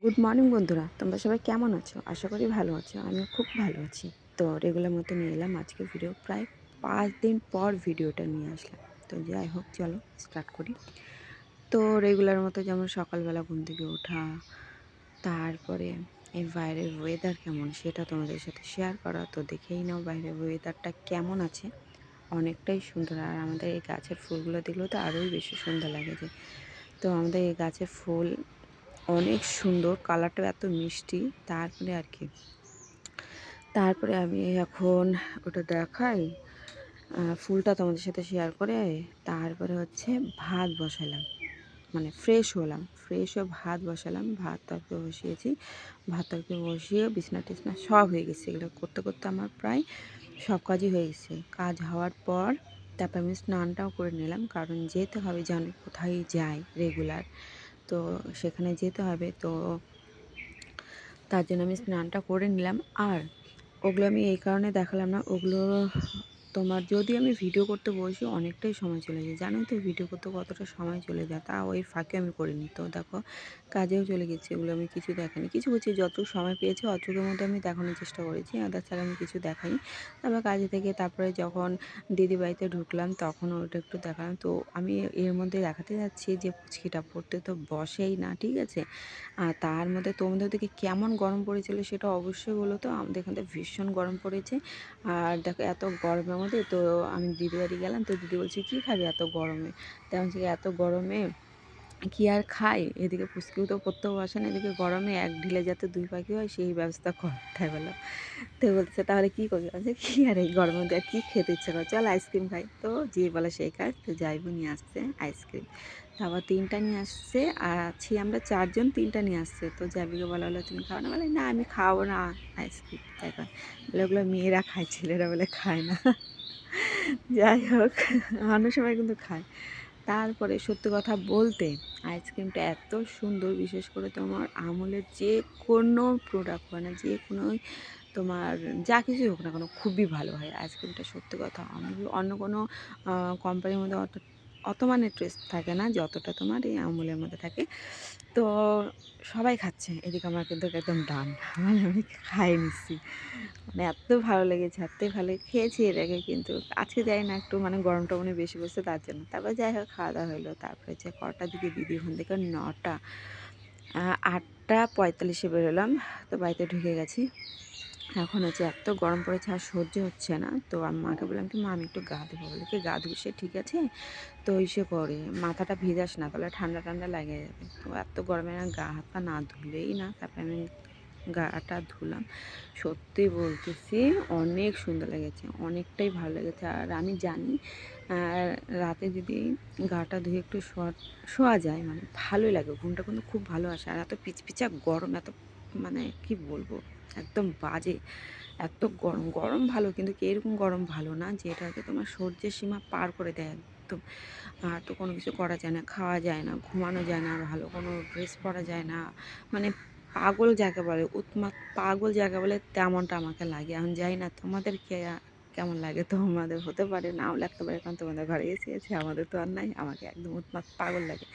Good morning বন্ধুরা, তোমরা সবাই কেমন আছো? আশা করি ভালো আছো। আমিও খুব ভালো আছি। তো রেগুলার মতো নিয়ে এলাম আজকে ভিডিও। প্রায় ৫ দিন পর ভিডিওটা নিয়ে আসলাম। তো যাই হোক, চলো স্টার্ট করি। তো রেগুলার মতো যেমন সকালবেলা ঘুম থেকে ওঠা, তারপরে এই বাইরের ওয়েদার কেমন সেটা তোমাদের সাথে শেয়ার করা। তো দেখেই নাও বাইরের ওয়েদারটা কেমন আছে। অনেকটাই সুন্দর। আর আমাদের এই গাছের ফুলগুলো দেখলেও তো আরোই বেশি সুন্দর লাগে যে। তো আমাদের এই গাছের ফুল অনেক সুন্দর, কালারটাও এত মিষ্টি। তারপরে আর কি, তারপরে আমি এখন ওটা দেখাই, ফুলটা তোমাদের সাথে শেয়ার করে তারপরে হচ্ছে ভাত বসালাম। মানে ফ্রেশ হলাম, ফ্রেশ হয়ে ভাত বসালাম। ভাত তরকারি বসিয়েছি। ভাত তরকারি বসিয়ে বিছনা টিছনা সব হয়ে গেছে। এগুলো করতে করতে আমার প্রায় সব কাজই হয়ে গেছে। কাজ হওয়ার পর তারপর আমি স্নানটাও করে নিলাম, কারণ যেতে হবে, জানো কোথায় যাই রেগুলার, তো সেখানে যেতে হবে। তো তার জন্য আমি স্নানটা করে নিলাম। আর ওগুলো আমি এই কারণে দেখালাম না, ওগুলো তোমার যদি আমি ভিডিও করতে বসি অনেকটাই সময় চলে যায়। জানোই তো ভিডিও করতে কতটা সময় চলে যায়, তা ওই ফাঁকে আমি করিনি। তো দেখো, কাজেও চলে গেছি, এগুলো আমি কিছু দেখাইনি। কিছু কিছু যতটুকু সময় পেয়েছি অতটুকুর মধ্যে আমি দেখানোর চেষ্টা করেছি, আদার ছাড়া আমি কিছু দেখাইনি। তারপর কাজে থেকে তারপরে যখন দিদি বাড়িতে ঢুকলাম তখন ওটা একটু দেখালাম। তো আমি এর মধ্যে দেখাতে যাচ্ছি যে পুচকিটা পড়তে তো বসেই না, ঠিক আছে। আর তার মধ্যে তোমাদের দিকে কেমন গরম পড়েছিল সেটা অবশ্যই বলো তো। আমাদের এখানে ভীষণ গরম পড়েছে। আর দেখো, এত গরমের মধ্যে তো আমি দিদি বাড়ি গেলাম। তো দিদি বলছে, কী খাবি এত গরমে? তেমন হচ্ছে এত গরমে কি আর খাই? এদিকে পুচকিও তো পড়তেও বসে না, এদিকে গরমে এক ঢিলে যাতে দুই পাখি হয় সেই ব্যবস্থা করতে বললাম। তো বলতেছে, তাহলে কী করবি? বলছে, কী আর এই গরমের মধ্যে আর কী খেতে ইচ্ছা করে, চল আইসক্রিম খাই। তো যে বলে সেই কাজ। তো যাইবো নিয়ে আসছে আইসক্রিম। তারপর ৩টা নিয়ে আসছে, আর আছি আমরা ৪ জন, ৩টা নিয়ে আসছে। তো জাবিকে বলা হলো, তুমি খাও না? বলে, না আমি খাবো না আইসক্রিম। তাই কয়, বলে ওগুলো মেয়েরা খায়, ছেলেরা বলে খায় না। যাই হোক, অন্য সময় কিন্তু খায়। তারপরে সত্যি কথা বলতে আইসক্রিমটা এত সুন্দর, বিশেষ করে তোমার আমুলের যে কোনো প্রোডাক্ট হয় না, যে কোনো তোমার যা কিছুই হোক না কেন খুবই ভালো হয় আইসক্রিমটা। সত্যি কথা, আমুল অন্য কোনো কোম্পানির মধ্যে অত অত মানে টেস্ট থাকে না যতটা তোমার এই আমুলের মধ্যে থাকে। তো সবাই খাচ্ছে, এদিকে আমার কিন্তু একদম ডান, মানে আমি খাইয়ে নিচ্ছি। মানে এত ভালো লেগেছে, এতই ভালো খেয়েছি এর আগে, কিন্তু আজকে যাই না, একটু মানে গরমটা মনে বেশি পড়ছে তার জন্য। তারপর যাই হোক, খাওয়া দাওয়া হলো। তারপরে যে কটার দিকে দিদি ওখান থেকে 9টা 8টা 45-এ বেরোলাম। তো বাড়িতে ঢুকে গেছি। এখন হচ্ছে এত গরম পড়েছে আর সহ্য হচ্ছে না। তো আমি মাকে বললাম কি, মা আমি একটু গা ধুবো। বলে কি, গা ধুবি? সে ঠিক আছে, তো ইসে করে মাথাটা ভিজাস না, তাহলে ঠান্ডা ঠান্ডা লাগে যাবে। তো এত গরমে না গা হাত পা না ধুলেই না। তারপরে আমি গাটা ধুলাম। সত্যি বলতেছি, অনেক সুন্দর লেগেছে, অনেকটাই ভালো লেগেছে। আর আমি জানি রাতে যদি গাটা ধুয়ে একটু শোয়া যায় মানে ভালোই লাগে, ঘুমটা কিন্তু খুব ভালো আসে। আর এত পিচপিচা গরম, এত মানে কি বলবো, একদম বাজে। এত গরম, গরম ভালো, কিন্তু কি এরকম গরম ভালো না যেটাকে তোমার সহ্যের সীমা পার করে দেয় একদম। আর তো কোনো কিছু করা যায় না, খাওয়া যায় না, ঘুমানো যায় না, ভালো কোনো ড্রেস পরা যায় না। মানে পাগল যাকে বলে, উন্মাদ পাগল যাকে বলে, তেমনটা আমাকে লাগে। এখন জানি না তোমাদের কেমন লাগে, তোমাদের হতে পারে, নাও লাগতে পারে, কারণ তোমাদের ঘরে এসে আছে, আমাদের তো আর নাই। আমাকে একদম উন্মাদ পাগল লাগে।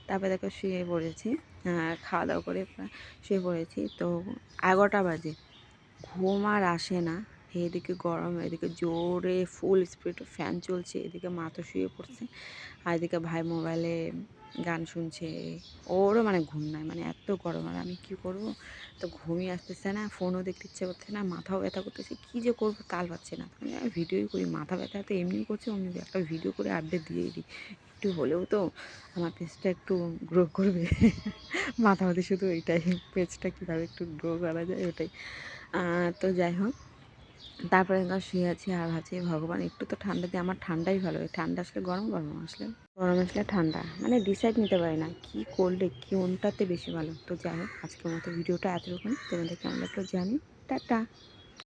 তারপরে দেখো শুয়ে পড়েছি, খাওয়া দাওয়া করে শুয়ে পড়েছি। তো 11টা বাজে, ঘুম আর আসে না। এদিকে গরম, এদিকে জোরে ফুল স্পিড ফ্যান চলছে, এদিকে মা তো শুয়ে পড়ছে, আর এদিকে ভাই মোবাইলে গান শুনছে। ওরও মানে ঘুম নাই, মানে এত গরম। আর আমি কী করব? তো ঘুমই আসতেছে না, ফোনও দেখতে ইচ্ছে করছে না, মাথাও ব্যথা করতেছে, কী যে করবো তাল পাচ্ছে না। তখন আমি ভিডিওই করি, মাথা ব্যথা তো এমনি করছে, অমনি একটা ভিডিও করে আপডেট দিয়েই দিই। একটু হলেও তো আমার পেজটা একটু গ্রো করবে। মাথা ব্যথা শুধু ওইটাই, পেজটা কীভাবে একটু গ্রো করা যায় ওটাই। তো যাই হোক, তারপরে শুয়ে আছি আর ভাবছি, ভগবান একটু তো ঠান্ডা দিয়ে, আমার ঠান্ডাই ভালো। ঠান্ডা আসলে গরম, গরম আসলে গরম, আসলে ঠান্ডা, মানে ডিসাইড নিতে পারি না কী করলে কোনটাতে বেশি ভালো। তো যাই হোক, আজকের মতো ভিডিওটা এতটুকুনি। তোমাদের কেমন লাগলো জানি। টাটা।